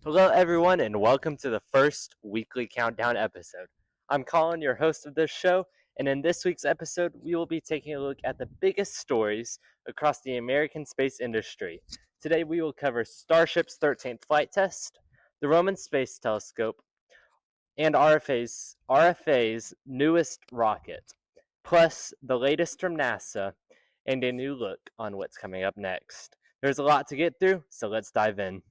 Hello, everyone, and welcome to the first weekly countdown episode. I'm Collin, your host of this show, and in this week's episode, we will be taking a look at the biggest stories across the American space industry. Today, we will cover Starship's 13th flight test, the Roman Space Telescope, and RFA's newest rocket, plus the latest from NASA, and a new look on what's coming up next. There's a lot to get through, so let's dive in.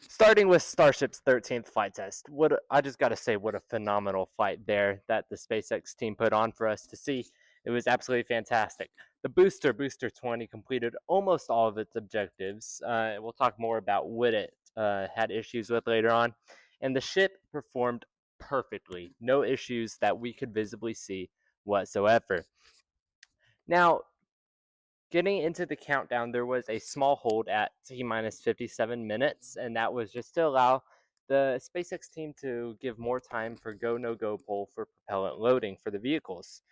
Starting with Starship's 13th flight test, I just got to say, what a phenomenal flight there that the SpaceX team put on for us to see. It was absolutely fantastic. The booster 20, completed almost all of its objectives. We'll talk more about what it had issues with later on. And the ship performed perfectly. No issues that we could visibly see whatsoever. Now, getting into the countdown, there was a small hold at T-minus 57 minutes, and that was just to allow the SpaceX team to give more time for go, no-go poll for propellant loading for the vehicles.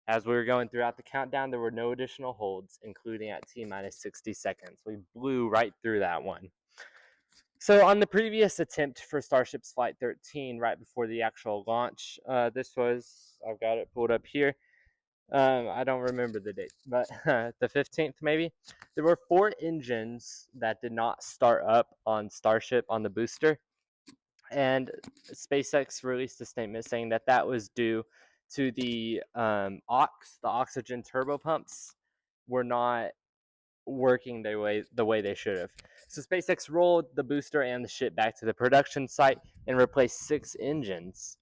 As we were going throughout the countdown, there were no additional holds, including at T-minus 60 seconds. We blew right through that one. So on the previous attempt for Starship's Flight 13, right before the actual launch, this was, I've got it pulled up here, I don't remember the date, but the 15th maybe. There were 4 engines that did not start up on Starship on the booster, and SpaceX released a statement saying that that was due to the oxygen turbo pumps were not working the way they should have. So SpaceX rolled the booster and the ship back to the production site and replaced 6 engines.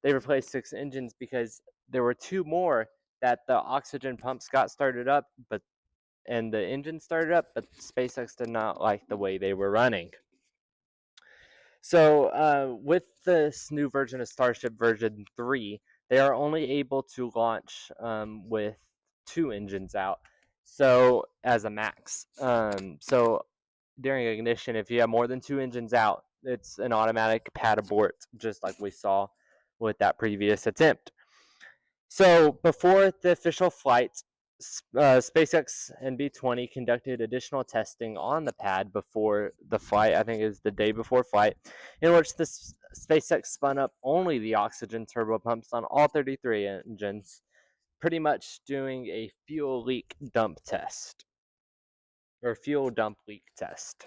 They replaced 6 engines because there were 2 more that the oxygen pumps got started up, and the engine started up, but SpaceX did not like the way they were running. So with this new version of Starship version 3, they are only able to launch with 2 engines out, so as a max. So during ignition, if you have more than 2 engines out, it's an automatic pad abort, just like we saw with that previous attempt. So before the official flight, SpaceX and B-20 conducted additional testing on the pad before the flight. I think it was the day before flight, in which the SpaceX spun up only the oxygen turbo pumps on all 33 engines, pretty much doing a fuel leak dump test, or fuel dump leak test.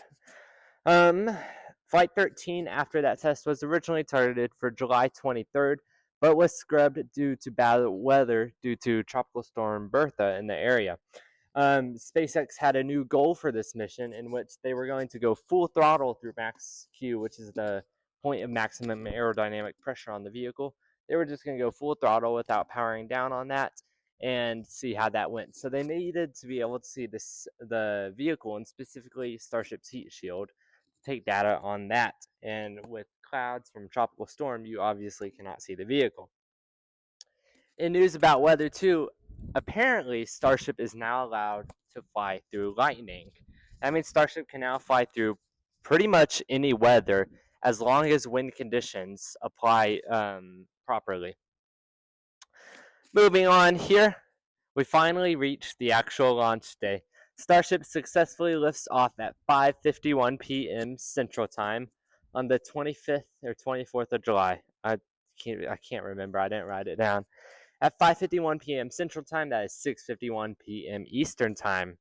Flight 13 after that test was originally targeted for July 23rd, but was scrubbed due to bad weather due to Tropical Storm Bertha in the area. SpaceX had a new goal for this mission in which they were going to go full throttle through max Q, which is the point of maximum aerodynamic pressure on the vehicle. They were just going to go full throttle without powering down on that and see how that went. So they needed to be able to see the vehicle, and specifically Starship's heat shield, to take data on that. And with clouds from tropical storm, you obviously cannot see the vehicle. In news about weather too, apparently Starship is now allowed to fly through lightning. That means Starship can now fly through pretty much any weather as long as wind conditions apply properly. Moving on here, we finally reached the actual launch day. Starship successfully lifts off at 5:51 p.m. Central Time on the 25th or 24th of July. I can't remember. I didn't write it down. At 5:51 p.m. Central Time, that is 6:51 p.m. Eastern Time.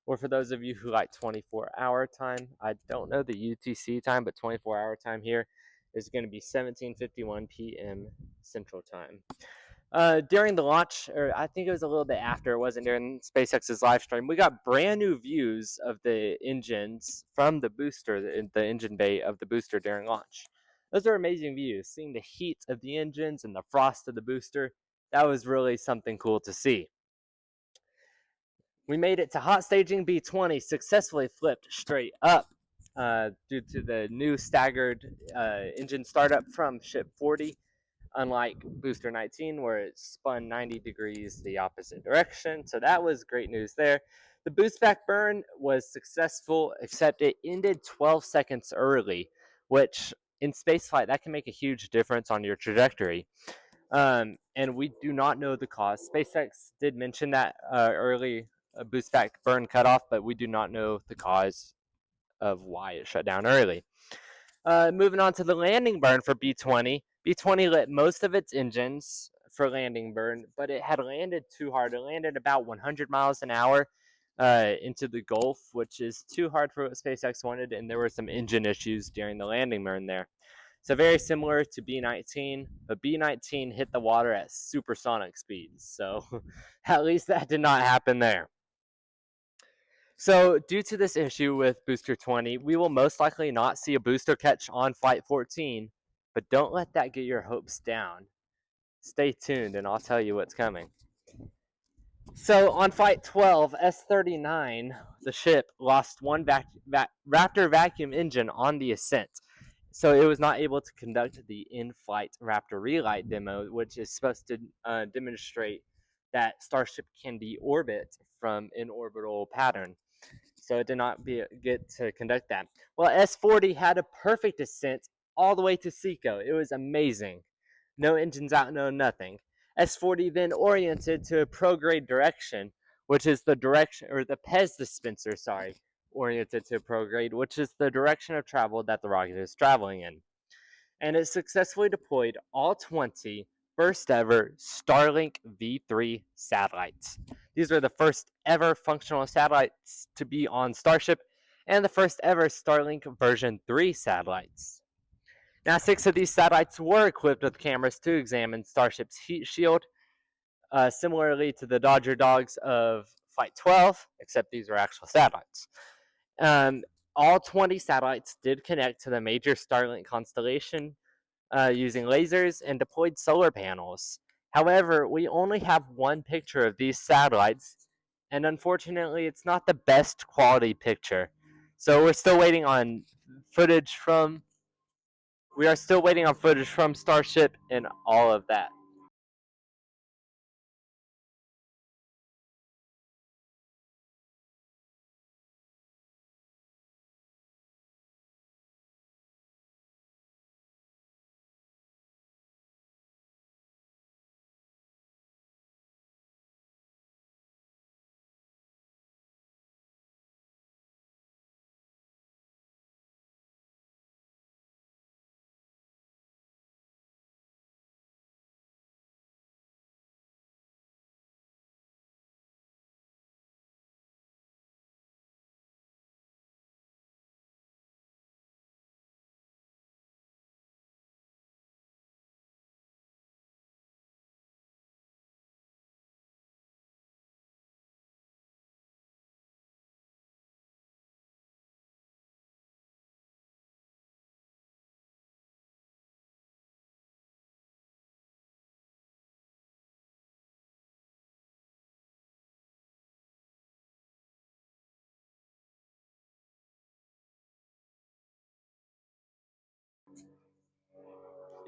Or for those of you who like 24-hour time, I don't know the UTC time, but 24-hour time here is going to be 17:51 p.m. Central Time. During the launch, or I think it was a little bit after, it wasn't during SpaceX's live stream, we got brand new views of the engines from the booster, the engine bay of the booster during launch. Those are amazing views. Seeing the heat of the engines and the frost of the booster, that was really something cool to see. We made it to hot staging. B-20 successfully flipped straight up due to the new staggered engine startup from ship 40, unlike booster 19 where it spun 90 degrees the opposite direction. So that was great news there. The boost back burn was successful, except it ended 12 seconds early, which in spaceflight that can make a huge difference on your trajectory. And we do not know the cause. SpaceX did mention that early boost back burn cutoff, but we do not know the cause of why it shut down early. Moving on to the landing burn for B-20. B-20 lit most of its engines for landing burn, but it had landed too hard. It landed about 100 miles an hour into the Gulf, which is too hard for what SpaceX wanted, and there were some engine issues during the landing burn there. So very similar to B-19, but B-19 hit the water at supersonic speeds. So at least that did not happen there. So due to this issue with Booster 20, we will most likely not see a booster catch on Flight 14, but don't let that get your hopes down. Stay tuned and I'll tell you what's coming. So on Flight 12, S-39, the ship lost one Raptor vacuum engine on the ascent. So it was not able to conduct the in-flight Raptor relight demo, which is supposed to demonstrate that Starship can deorbit from an orbital pattern. So it did not get to conduct that. Well, S-40 had a perfect ascent all the way to Seco. It was amazing. No engines out, no nothing. S-40 then oriented to a prograde direction, which is the direction, or the PEZ dispenser, sorry, oriented to prograde, which is the direction of travel that the rocket is traveling in. And it successfully deployed all 20 first ever Starlink V3 satellites. These are the first ever functional satellites to be on Starship and the first ever Starlink version 3 satellites. Now, 6 of these satellites were equipped with cameras to examine Starship's heat shield, similarly to the Dodger Dogs of Flight 12, except these were actual satellites. All 20 satellites did connect to the major Starlink constellation using lasers and deployed solar panels. However, we only have one picture of these satellites, and unfortunately, it's not the best quality picture. So we're still waiting on footage from. We are still waiting on footage from Starship and all of that.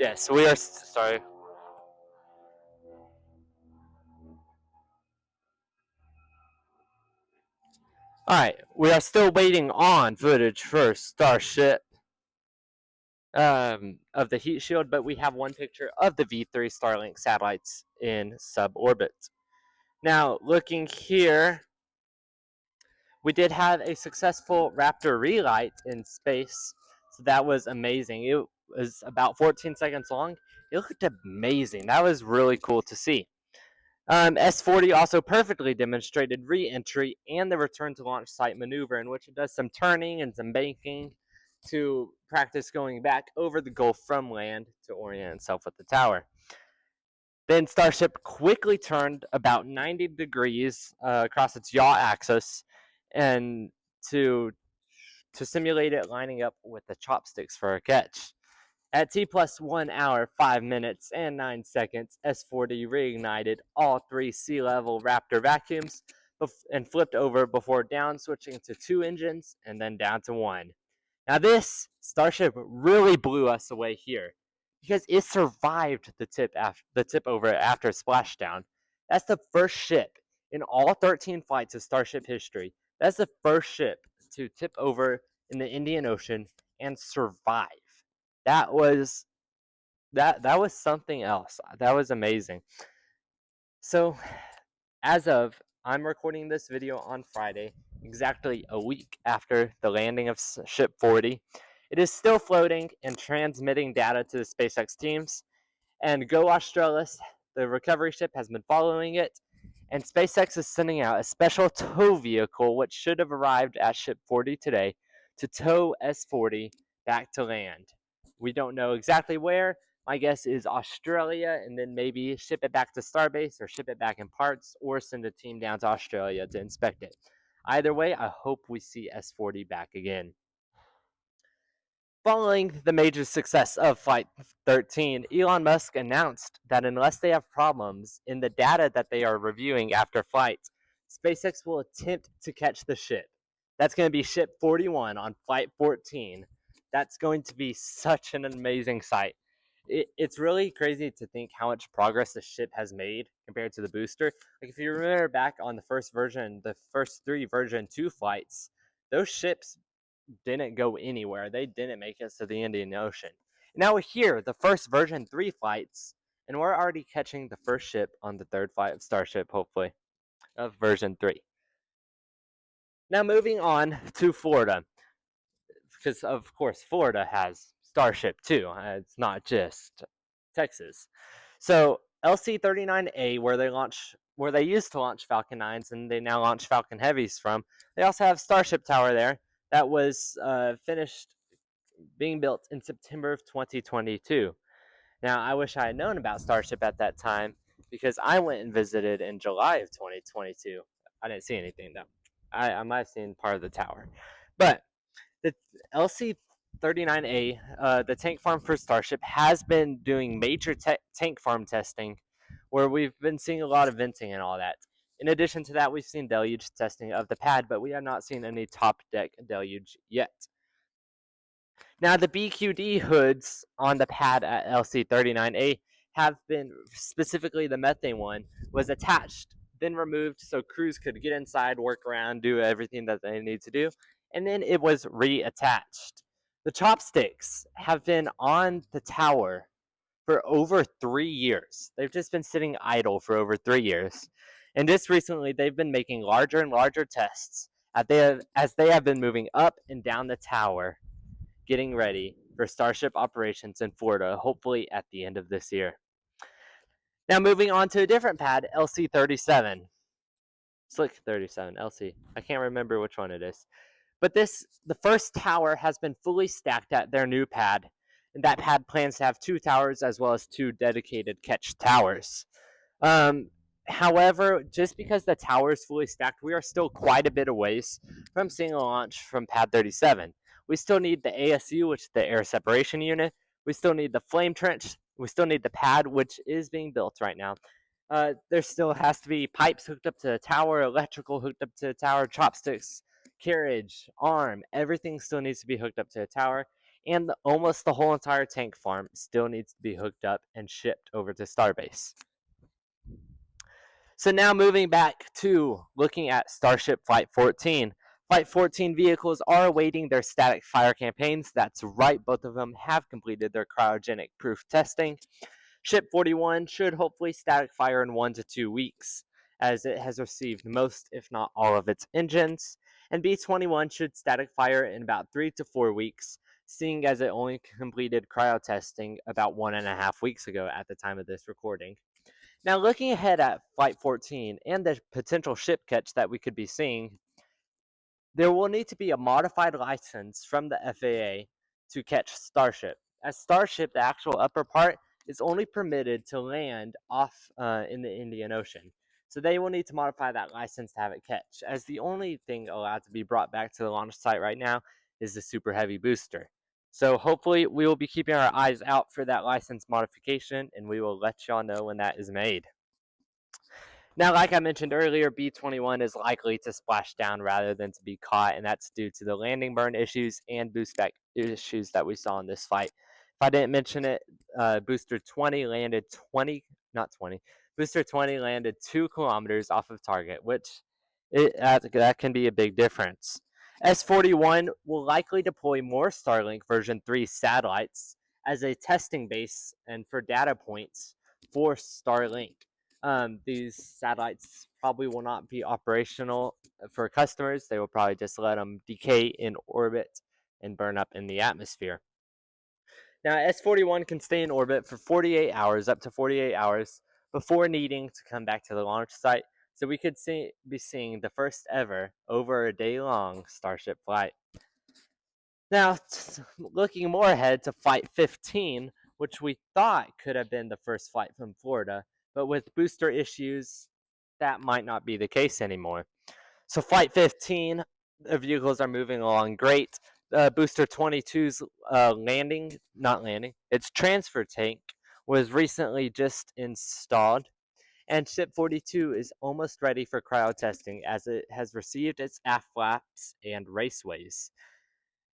Yes, we are. Sorry. Alright, we are still waiting on footage for Starship of the heat shield, but we have one picture of the V3 Starlink satellites in suborbit. Now, looking here, we did have a successful Raptor relight in space, so that was amazing. It was about 14 seconds long. It looked amazing. That was really cool to see. S-40 also perfectly demonstrated re-entry and the return to launch site maneuver, in which it does some turning and some banking to practice going back over the Gulf from land to orient itself with the tower. Then Starship quickly turned about 90 degrees across its yaw axis and to simulate it lining up with the chopsticks for a catch. At T plus 1 hour, 5 minutes, and 9 seconds, S-40 reignited all 3 sea level Raptor vacuums and flipped over before down switching to 2 engines and then down to 1. Now this Starship really blew us away here because it survived the tip over after splashdown. That's the first ship in all 13 flights of Starship history. That's the first ship to tip over in the Indian Ocean and survive. That was that was something else. That was amazing. So, as of I'm recording this video on Friday, exactly a week after the landing of Ship 40. It is still floating and transmitting data to the SpaceX teams. And Go Australis, the recovery ship, has been following it. And SpaceX is sending out a special tow vehicle, which should have arrived at Ship 40 today, to tow S40 back to land. We don't know exactly where. My guess is Australia, and then maybe ship it back to Starbase or ship it back in parts or send a team down to Australia to inspect it. Either way, I hope we see S40 back again. Following the major success of Flight 13, Elon Musk announced that unless they have problems in the data that they are reviewing after flight, SpaceX will attempt to catch the ship. That's going to be Ship 41 on Flight 14. That's going to be such an amazing sight. It's really crazy to think how much progress the ship has made compared to the booster. Like, if you remember back on the first version, the first 3 version 2 flights, those ships didn't go anywhere. They didn't make it to the Indian Ocean. Now we're here, the first version 3 flights, and we're already catching the first ship on the 3rd flight of Starship, hopefully, of version 3. Now moving on to Florida, because of course Florida has Starship too. It's not just Texas. So LC-39A, where they used to launch Falcon 9s and they now launch Falcon Heavies from, they also have Starship Tower there that was finished being built in September of 2022. Now, I wish I had known about Starship at that time because I went and visited in July of 2022. I didn't see anything though. I might have seen part of the tower. But the LC-39A, the tank farm for Starship, has been doing major tank farm testing where we've been seeing a lot of venting and all that. In addition to that, we've seen deluge testing of the pad, but we have not seen any top deck deluge yet. Now, the BQD hoods on the pad at LC-39A have been, specifically the methane one, was attached, then removed so crews could get inside, work around, do everything that they need to do, and then it was reattached. The chopsticks have been on the tower for over 3 years. They've just been sitting idle for over 3 years. And just recently, they've been making larger and larger tests as they have been moving up and down the tower, getting ready for Starship operations in Florida, hopefully at the end of this year. Now moving on to a different pad, LC-37. Slick 37, LC. I can't remember which one it is. But the first tower has been fully stacked at their new pad, and that pad plans to have 2 towers as well as 2 dedicated catch towers. However, just because the tower is fully stacked, we are still quite a bit away from seeing a launch from pad 37. We still need the ASU, which is the air separation unit. We still need the flame trench. We still need the pad, which is being built right now. There still has to be pipes hooked up to the tower, electrical hooked up to the tower, chopsticks, carriage, arm, everything still needs to be hooked up to the tower, and almost the whole entire tank farm still needs to be hooked up and shipped over to Starbase. So now moving back to looking at Starship Flight 14. Flight 14 vehicles are awaiting their static fire campaigns. That's right, both of them have completed their cryogenic proof testing. Ship 41 should hopefully static fire in 1 to 2 weeks, as it has received most, if not all, of its engines. And B-21 should static fire in about 3 to 4 weeks, seeing as it only completed cryo testing about 1.5 weeks ago at the time of this recording. Now, looking ahead at Flight 14 and the potential ship catch that we could be seeing, there will need to be a modified license from the FAA to catch Starship. As Starship, the actual upper part, is only permitted to land off in the Indian Ocean. So they will need to modify that license to have it catch, as the only thing allowed to be brought back to the launch site right now is the Super Heavy booster. So hopefully we will be keeping our eyes out for that license modification, and we will let y'all know when that is made. Now, like I mentioned earlier, B-21 is likely to splash down rather than to be caught, and that's due to the landing burn issues and boost back issues that we saw in this fight. If I didn't mention it, Booster 20 landed 20, not 20, Booster 20 landed 2 kilometers off of target, which that can be a big difference. S-41 will likely deploy more Starlink version 3 satellites as a testing base and for data points for Starlink. These satellites probably will not be operational for customers. They will probably just let them decay in orbit and burn up in the atmosphere. Now, S-41 can stay in orbit for 48 hours, up to 48 hours, before needing to come back to the launch site. So we could be seeing the first ever over a day-long Starship flight. Now, looking more ahead to Flight 15, which we thought could have been the first flight from Florida, but with booster issues, that might not be the case anymore. So Flight 15, the vehicles are moving along great. Booster 22's its transfer tank was recently just installed, and Ship 42 is almost ready for cryo testing as it has received its aft flaps and raceways.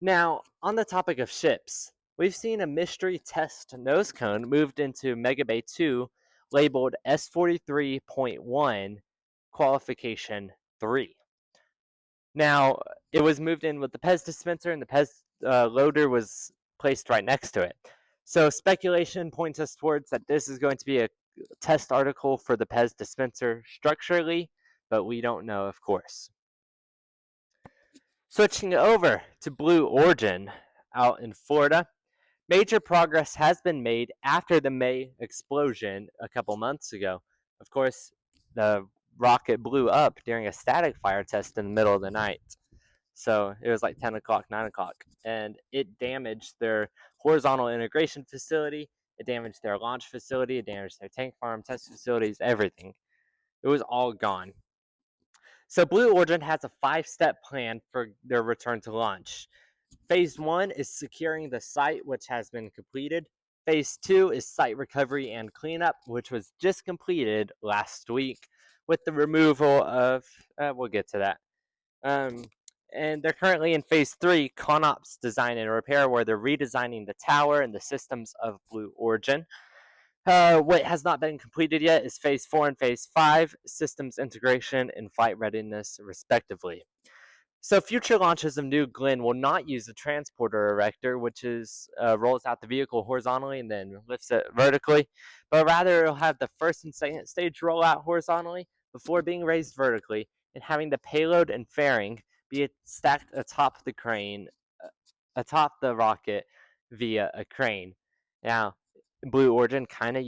Now, on the topic of ships, we've seen a mystery test nose cone moved into Mega Bay 2 labeled S43.1 Qualification 3. Now, it was moved in with the PEZ dispenser, and the PEZ loader was placed right next to it. So speculation points us towards that this is going to be a test article for the PEZ dispenser structurally, but we don't know, of course. Switching over to Blue Origin out in Florida, major progress has been made after the May explosion a couple months ago. Of course, the rocket blew up during a static fire test in the middle of the night. So it was like 10 o'clock, 9 o'clock, and it damaged their horizontal integration facility, it damaged their launch facility, it damaged their tank farm, test facilities, everything. It was all gone. So Blue Origin has a 5-step plan for their return to launch. Phase 1 is securing the site, which has been completed. Phase 2 is site recovery and cleanup, which was just completed last week with the removal of, we'll get to that. And they're currently in Phase 3, ConOps design and repair, where they're redesigning the tower and the systems of Blue Origin. What has not been completed yet is Phase 4 and Phase 5, systems integration and flight readiness, respectively. So future launches of New Glenn will not use the transporter erector, which rolls out the vehicle horizontally and then lifts it vertically, but rather it'll have the first and second stage roll out horizontally before being raised vertically and having the payload and fairing be stacked atop the crane, atop the rocket via a crane. Now, Blue Origin kind of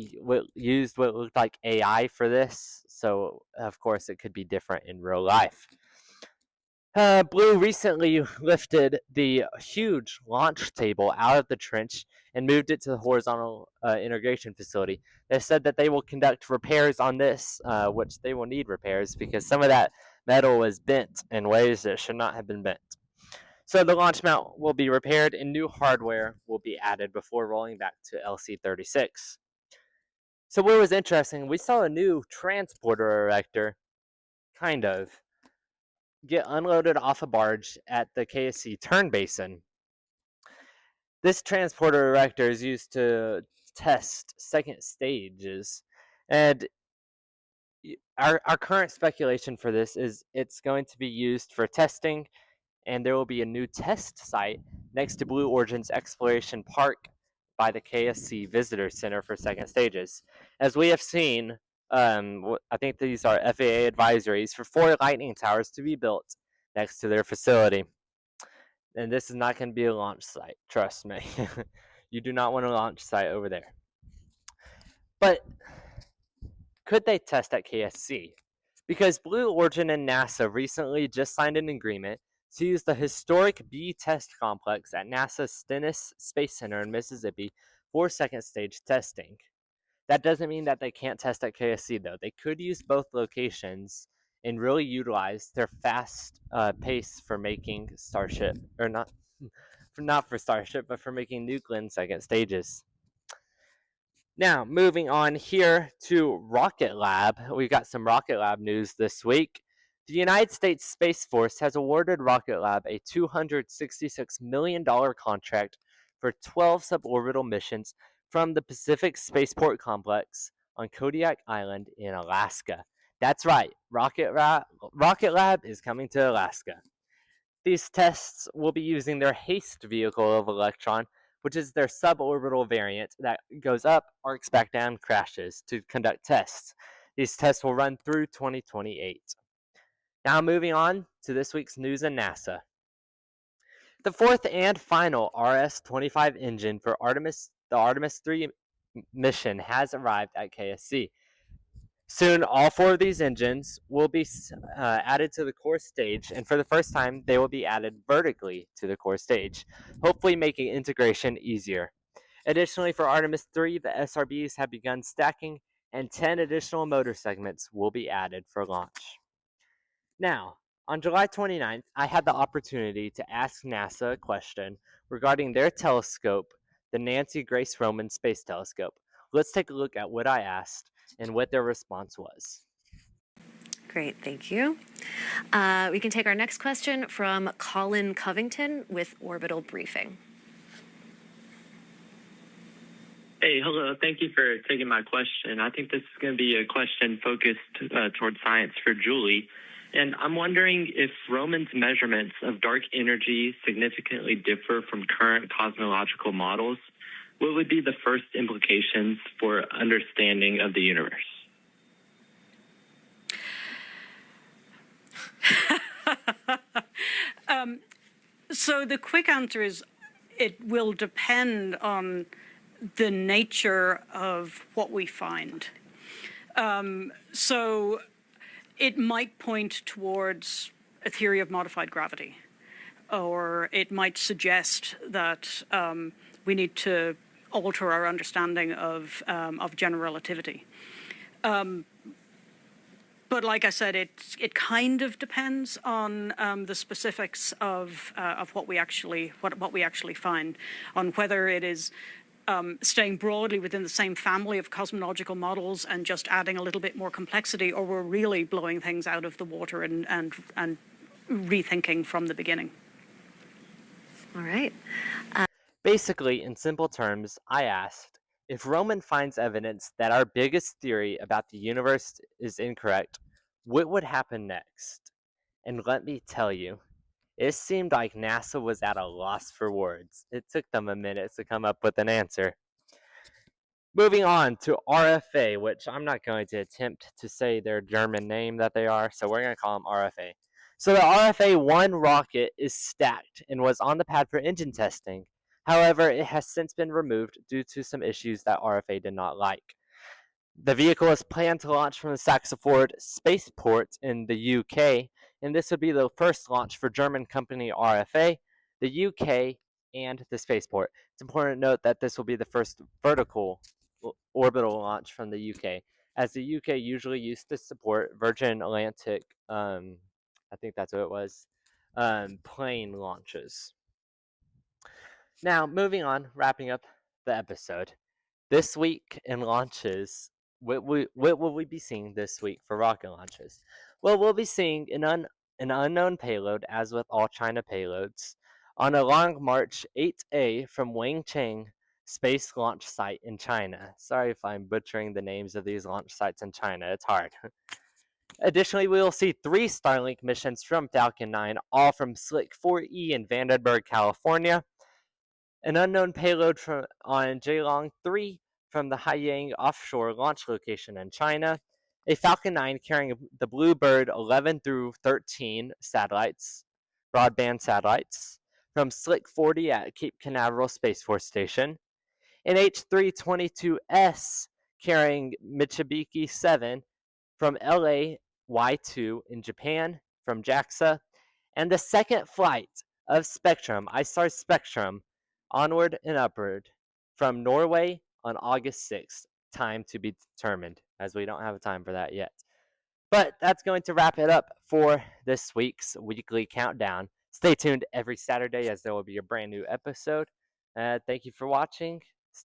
used what looked like AI for this, so of course it could be different in real life. Blue recently lifted the huge launch table out of the trench and moved it to the horizontal integration facility. They said that they will conduct repairs on this, which they will need repairs because some of that metal was bent in ways that should not have been bent. So the launch mount will be repaired and new hardware will be added before rolling back to LC-36. So what was interesting, we saw a new transporter erector, kind of, get unloaded off a barge at the KSC turn basin. This transporter erector is used to test second stages, and our current speculation for this is it's going to be used for testing, and there will be a new test site next to Blue Origin's Exploration Park by the KSC Visitor Center for second stages. As we have seen, I think these are FAA advisories for 4 Lightning Towers to be built next to their facility. And this is not going to be a launch site, trust me. You do not want a launch site over there. But could they test at KSC? Because Blue Origin and NASA recently just signed an agreement to use the historic B test complex at NASA's Stennis Space Center in Mississippi for second stage testing. That doesn't mean that they can't test at KSC, though. They could use both locations and really utilize their fast pace for making Starship, or not for Starship, but for making New Glenn second stages. Now, moving on here to Rocket Lab, we've got some Rocket Lab news this week. The United States Space Force has awarded Rocket Lab a $266 million contract for 12 suborbital missions from the Pacific Spaceport Complex on Kodiak Island in Alaska. That's right, Rocket Lab is coming to Alaska. These tests will be using their HASTE vehicle of Electron, which is their suborbital variant that goes up, arcs back down, crashes to conduct tests. These tests will run through 2028. Now moving on to this week's news in NASA. The fourth and final RS-25 engine for the Artemis 3 mission has arrived at KSC. Soon, all four of these engines will be added to the core stage, and for the first time, they will be added vertically to the core stage, hopefully making integration easier. Additionally, for Artemis 3, the SRBs have begun stacking, and 10 additional motor segments will be added for launch. Now, on July 29th, I had the opportunity to ask NASA a question regarding their telescope, the Nancy Grace Roman Space Telescope. Let's take a look at what I asked and what their response was. Great, thank you. We can take our next question from Collin Covington with Orbital Briefing. Hey, hello. Thank you for taking my question. I think this is going to be a question focused towards science for Julie. And I'm wondering if Roman's measurements of dark energy significantly differ from current cosmological models. What would be the first implications for understanding of the universe? So the quick answer is it will depend on the nature of what we find. So it might point towards a theory of modified gravity, or it might suggest that we need to alter our understanding of general relativity. But like I said, it kind of depends on the specifics of what we actually find, on whether it is staying broadly within the same family of cosmological models and just adding a little bit more complexity, or we're really blowing things out of the water and rethinking from the beginning. All right. Basically, in simple terms, I asked, if Roman finds evidence that our biggest theory about the universe is incorrect, what would happen next? And let me tell you, it seemed like NASA was at a loss for words. It took them a minute to come up with an answer. Moving on to RFA, which I'm not going to attempt to say their German name that they are, so we're going to call them RFA. So the RFA-1 rocket is stacked and was on the pad for engine testing. However, it has since been removed due to some issues that RFA did not like. The vehicle is planned to launch from the Saxford Spaceport in the UK, and this would be the first launch for German company RFA, the UK, and the spaceport. It's important to note that this will be the first vertical orbital launch from the UK, as the UK usually used to support Virgin Atlantic, I think that's what it was, plane launches. Now, moving on, wrapping up the episode. This week in launches, what will we be seeing this week for rocket launches? Well, we'll be seeing an unknown payload, as with all China payloads, on a Long March 8A from Wenchang Space Launch Site in China. Sorry if I'm butchering the names of these launch sites in China, it's hard. Additionally, we will see 3 Starlink missions from Falcon 9, all from Slick 4E in Vandenberg, California. An unknown payload on Jielong 3 from the Haiyang offshore launch location in China. A Falcon 9 carrying the Bluebird 11 through 13 satellites, broadband satellites, from Slick 40 at Cape Canaveral Space Force Station. An H322S carrying Mitsubishi 7 from LA Y2 in Japan from JAXA. And the second flight of Spectrum, ISTAR Spectrum, onward and upward from Norway on August 6th. Time to be determined, as we don't have a time for that yet. But that's going to wrap it up for this week's weekly countdown. Stay tuned every Saturday, as there will be a brand new episode. Thank you for watching.